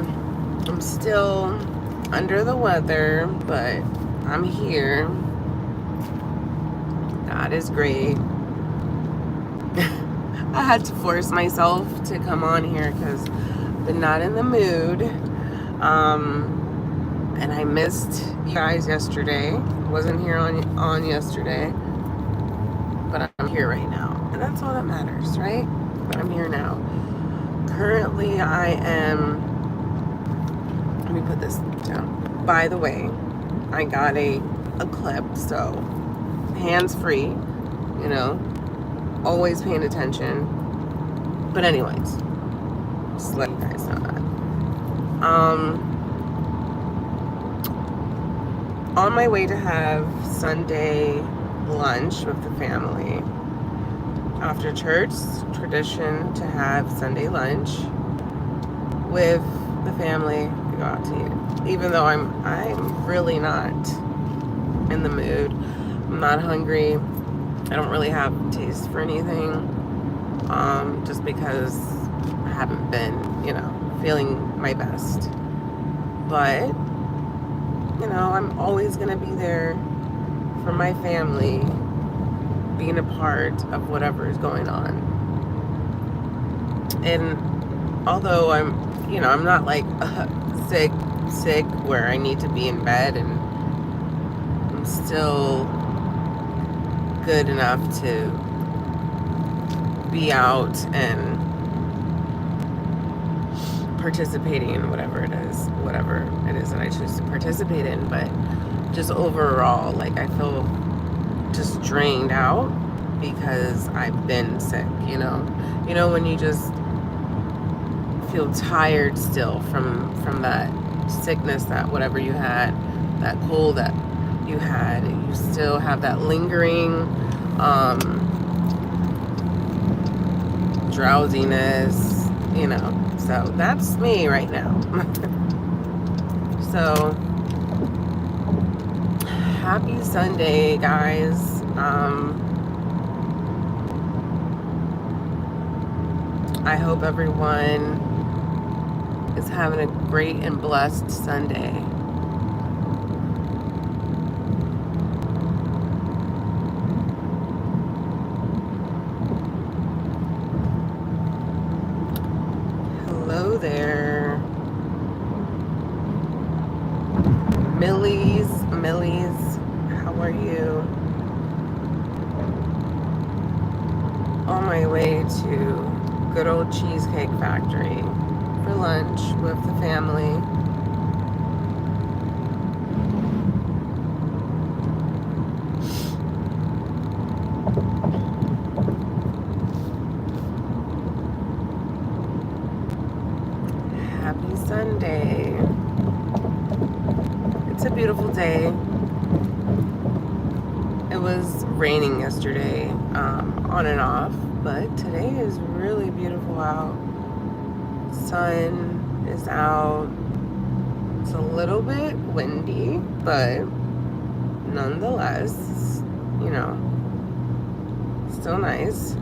I'm still under the weather, but I'm here. God is great. I had to force myself to come on here because I've been not in the mood. And I missed you guys yesterday. Wasn't here on yesterday. But I'm here right now. And that's all that matters, right? But I'm here now. Currently, I am... Let me put this down. By the way, I got a clip, so hands-free, you know, always paying attention. But anyways, just let you guys know that. On my way to have Sunday lunch with the family. After church, tradition to have Sunday lunch with the family. We go out to eat. Even though I'm really not in the mood. I'm not hungry. I don't really have taste for anything. Just because I haven't been, feeling my best. But, I'm always going to be there for my family, being a part of whatever is going on. And although I'm not like sick where I need to be in bed, and I'm still good enough to be out and participating in whatever it is that I choose to participate in. But just overall, like, I feel just drained out because I've been sick, when you just feel tired still from that sickness, that whatever you had, that cold that you had, you still have that lingering drowsiness, so that's me right now. So happy Sunday, guys. I hope everyone is having a great and blessed Sunday. Hello there. Millie's, how are you? On my way to good old Cheesecake Factory for lunch with the family. Happy Sunday. It's a beautiful day. It was raining yesterday, on and off, but today is really beautiful out. Sun is out. It's a little bit windy, but nonetheless, still nice.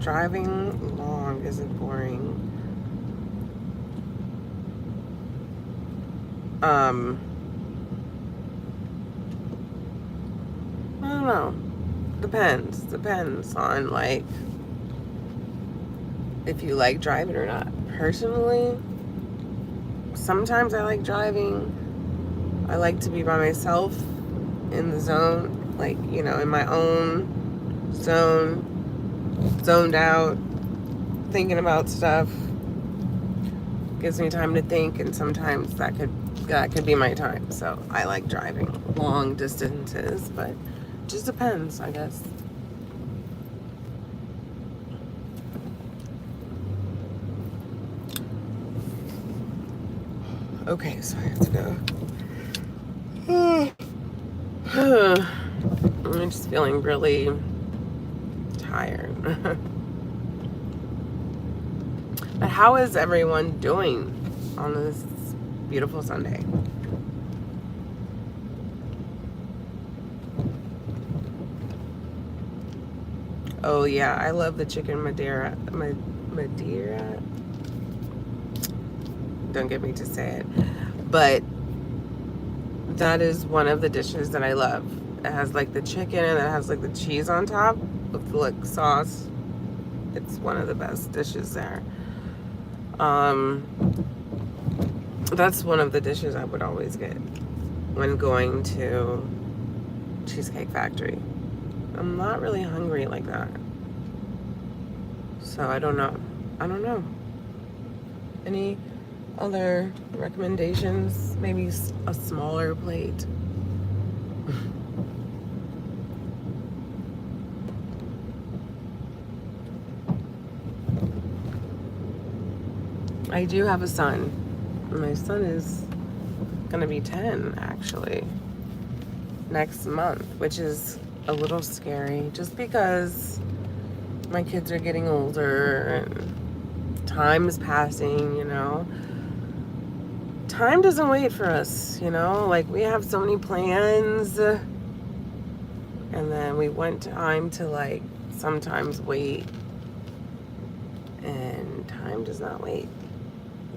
Driving long isn't boring. I don't know. Depends on, like, if you like driving or not. Personally, sometimes I like driving. I like to be by myself in the zone, like, in my own zone, zoned out, thinking about stuff. Gives me time to think, and sometimes that could be my time. So I like driving long distances, but it just depends, I guess. Okay, so I have to go. I'm just feeling really tired. But how is everyone doing on this beautiful Sunday? Oh yeah, I love the chicken Madeira. Madeira? Don't get me to say it. But that is one of the dishes that I love. It has like the chicken and it has like the cheese on top with the like sauce. It's one of the best dishes there. That's one of the dishes I would always get when going to Cheesecake Factory. I'm not really hungry like that. So I don't know. Any other recommendations? Maybe a smaller plate. I do have a son. My son is gonna be 10 actually next month, which is a little scary just because my kids are getting older and time is passing, you know. Time doesn't wait for us, you know. Like we have so many plans and then we want time to like sometimes wait, and time does not wait.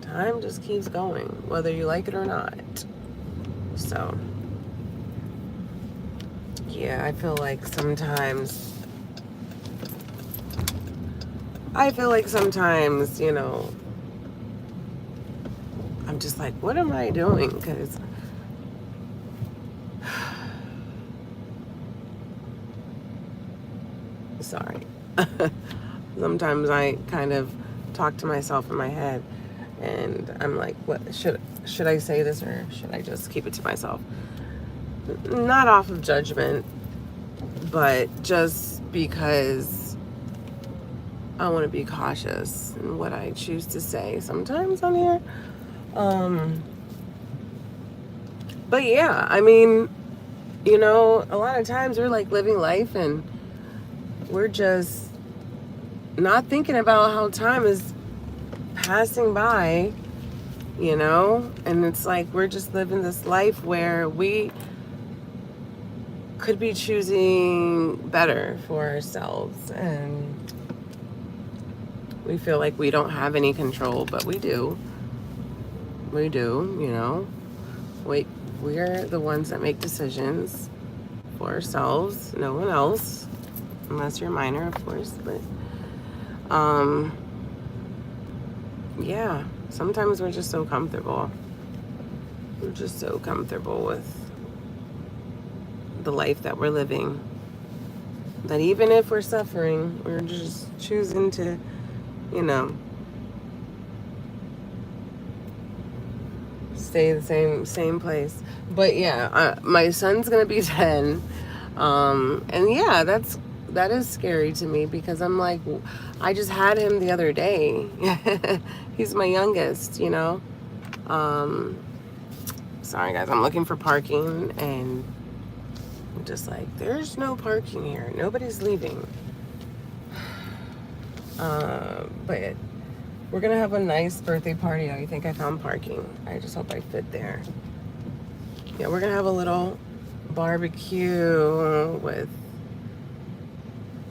Time just keeps going, whether you like it or not. So, yeah, I feel like sometimes, you know, I'm just like, what am I doing? Because sorry. Sometimes I kind of talk to myself in my head and I'm like, what should I say this or should I just keep it to myself? Not off of judgment, but just because I want to be cautious in what I choose to say sometimes on here. But yeah, I mean, you know, a lot of times we're like living life and we're just not thinking about how time is passing by, you know, and it's like we're just living this life where we could be choosing better for ourselves, and we feel like we don't have any control, but we do, you know. We're the ones that make decisions for ourselves, no one else, unless you're a minor, of course. But yeah, sometimes we're just so comfortable. We're just so comfortable with the life that we're living that even if we're suffering, we're just choosing to, you know, stay the same place. But yeah, my son's gonna be 10, and yeah, that is scary to me because I'm like, I just had him the other day. He's my youngest, you know. Sorry guys, I'm looking for parking and I'm just like, there's no parking here, nobody's leaving. But we're gonna have a nice birthday party. I think I found parking. I just hope I fit there. Yeah, we're gonna have a little barbecue with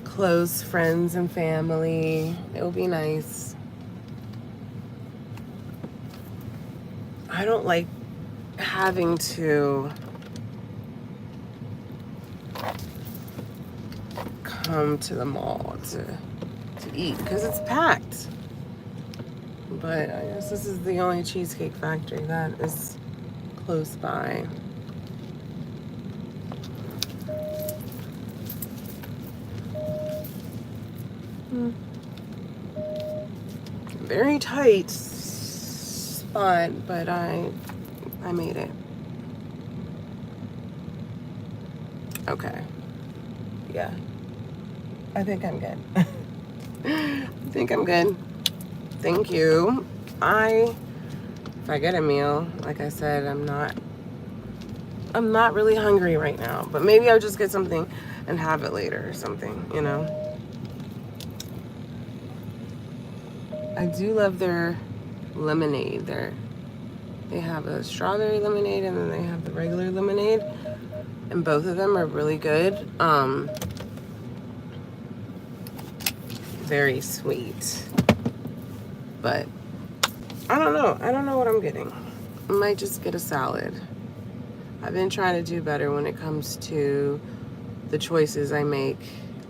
close friends and family. It'll be nice. I don't like having to come to the mall to eat because it's packed. But I guess this is the only Cheesecake Factory that is close by. Very tight spot, but I made it. Okay. Yeah. I think I'm good. I think I'm good. Thank you. If I get a meal, like I said, I'm not I'm not really hungry right now, but maybe I'll just get something and have it later or something, you know. I do love their lemonade. They have a strawberry lemonade and then they have the regular lemonade, and both of them are really good. Very sweet, but I don't know. I don't know what I'm getting. I might just get a salad. I've been trying to do better when it comes to the choices I make.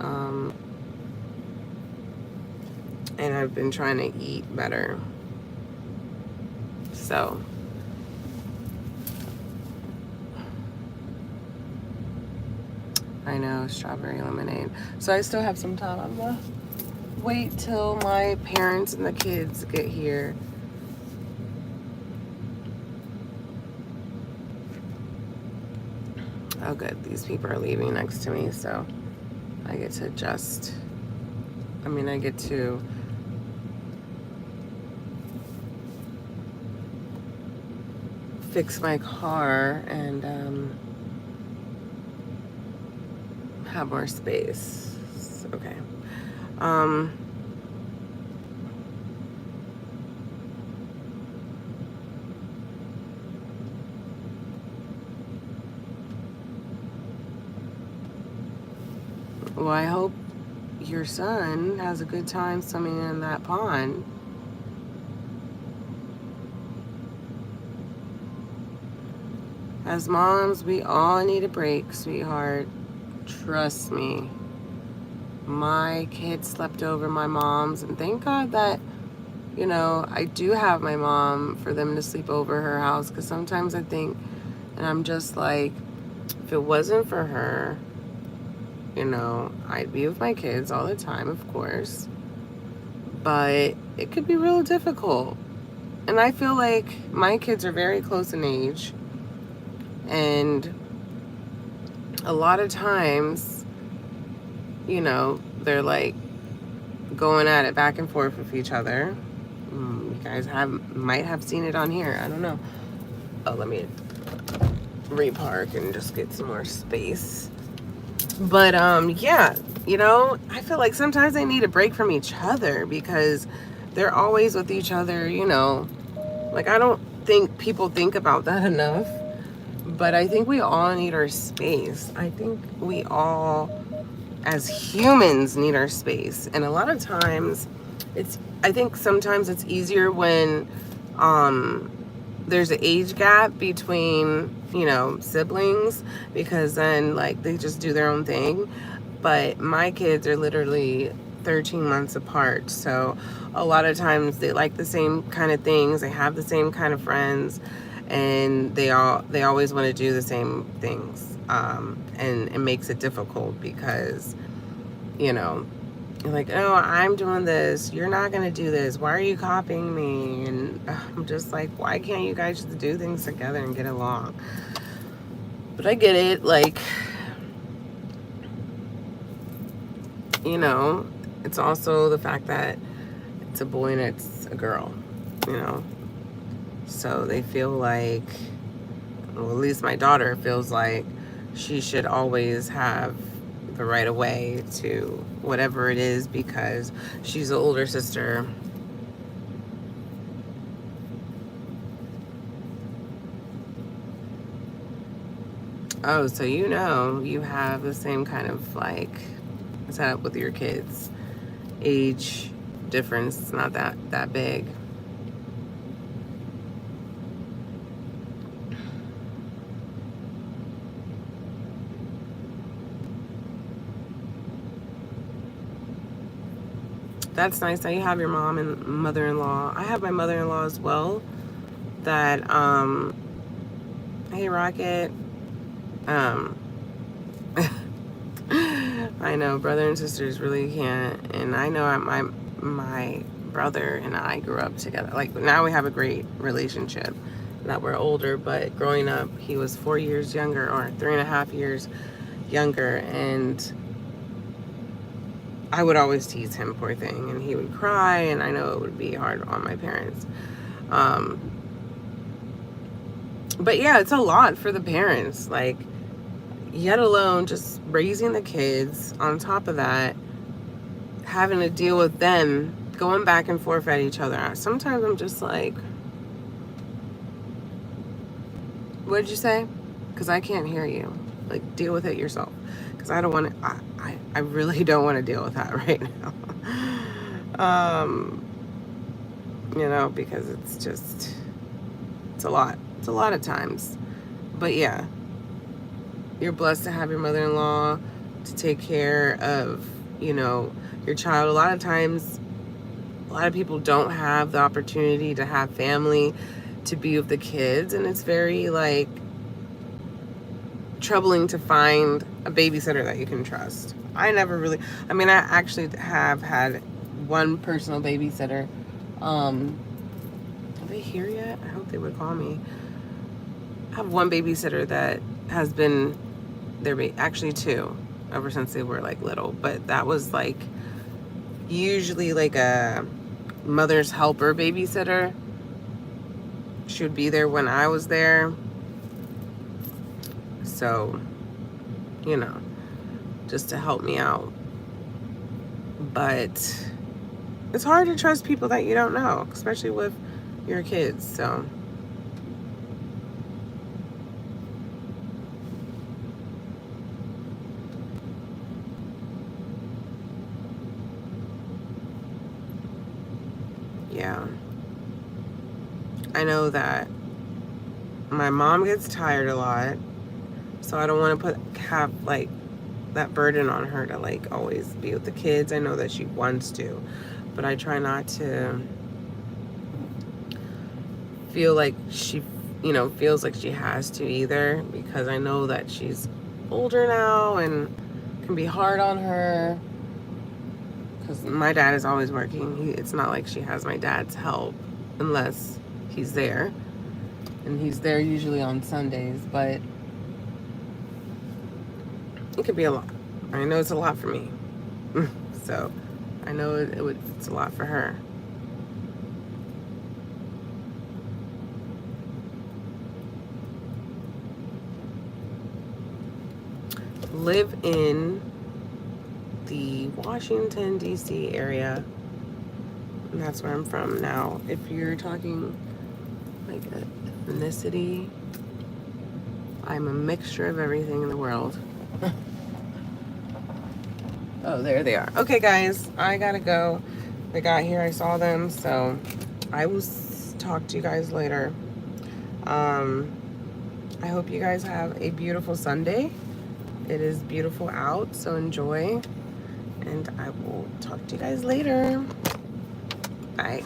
And I've been trying to eat better. So, I know, strawberry lemonade. So I still have some time. I'm gonna wait till my parents and the kids get here. Oh good, these people are leaving next to me, so I get to I get to fix my car and have more space. Okay. Well, I hope your son has a good time swimming in that pond. As moms, we all need a break, sweetheart. Trust me. My kids slept over my mom's, and thank God that, you know, I do have my mom for them to sleep over her house, because sometimes I think, and I'm just like, if it wasn't for her, you know, I'd be with my kids all the time, of course, but it could be real difficult. And I feel like my kids are very close in age, and a lot of times, you know, they're like going at it back and forth with each other. You guys might have seen it on here. I don't know. Oh, let me repark and just get some more space. But yeah, you know, I feel like sometimes they need a break from each other because they're always with each other, you know. Like, I don't think people think about that enough, but I think we all need our space. I think we all, as humans, need our space. And a lot of times I think sometimes it's easier when there's an age gap between, you know, siblings, because then like they just do their own thing. But my kids are literally 13 months apart, so a lot of times they like the same kind of things, they have the same kind of friends, and they always want to do the same things, and it makes it difficult because, you know, you're like, oh, I'm doing this, you're not gonna do this, why are you copying me? And I'm just like, why can't you guys just do things together and get along? But I get it, like, you know, it's also the fact that it's a boy and it's a girl, you know, so they feel like, well, at least my daughter feels like she should always have the right of way to whatever it is because she's the older sister. Oh, so you know, you have the same kind of like setup with your kids. Age difference is not that big. That's nice that you have your mom and mother-in-law. I have my mother-in-law as well. That hey Rocket. I know brother and sisters really can't, and I know my brother and I grew up together. Like, now we have a great relationship that we're older, but growing up he was 4 years younger, or 3.5 years younger, and I would always tease him, poor thing, and he would cry, and I know it would be hard on my parents. But yeah, it's a lot for the parents. Like, yet alone just raising the kids. On top of that, having to deal with them going back and forth at each other. Sometimes I'm just like, what did you say? Because I can't hear you. Like, deal with it yourself. Because I don't want to, I really don't want to deal with that right now. You know, because it's just, it's a lot. It's a lot of times. But yeah, you're blessed to have your mother-in-law to take care of, you know, your child. A lot of times, a lot of people don't have the opportunity to have family to be with the kids, and it's very like troubling to find a babysitter that you can trust. I never really, I mean, I actually have had one personal babysitter. Are they here yet? I hope they would call me. I have one babysitter that has been there, actually two, ever since they were like little, but that was like usually like a mother's helper babysitter. She would be there when I was there. So, you know, just to help me out. But it's hard to trust people that you don't know, especially with your kids. So yeah, I know that my mom gets tired a lot, so I don't want to have like that burden on her to like always be with the kids. I know that she wants to, but I try not to feel like she, you know, feels like she has to either, because I know that she's older now and can be hard on her, because my dad is always working. It's not like she has my dad's help unless he's there, and he's there usually on Sundays, but it could be a lot. I know it's a lot for me. So I know it's a lot for her. Live in the Washington, D.C. area. And that's where I'm from now. If you're talking like ethnicity, I'm a mixture of everything in the world. Oh, there they are. Okay, guys, I gotta go. They got here, I saw them, so I will talk to you guys later. I hope you guys have a beautiful Sunday. It is beautiful out, so enjoy. And I will talk to you guys later. Bye.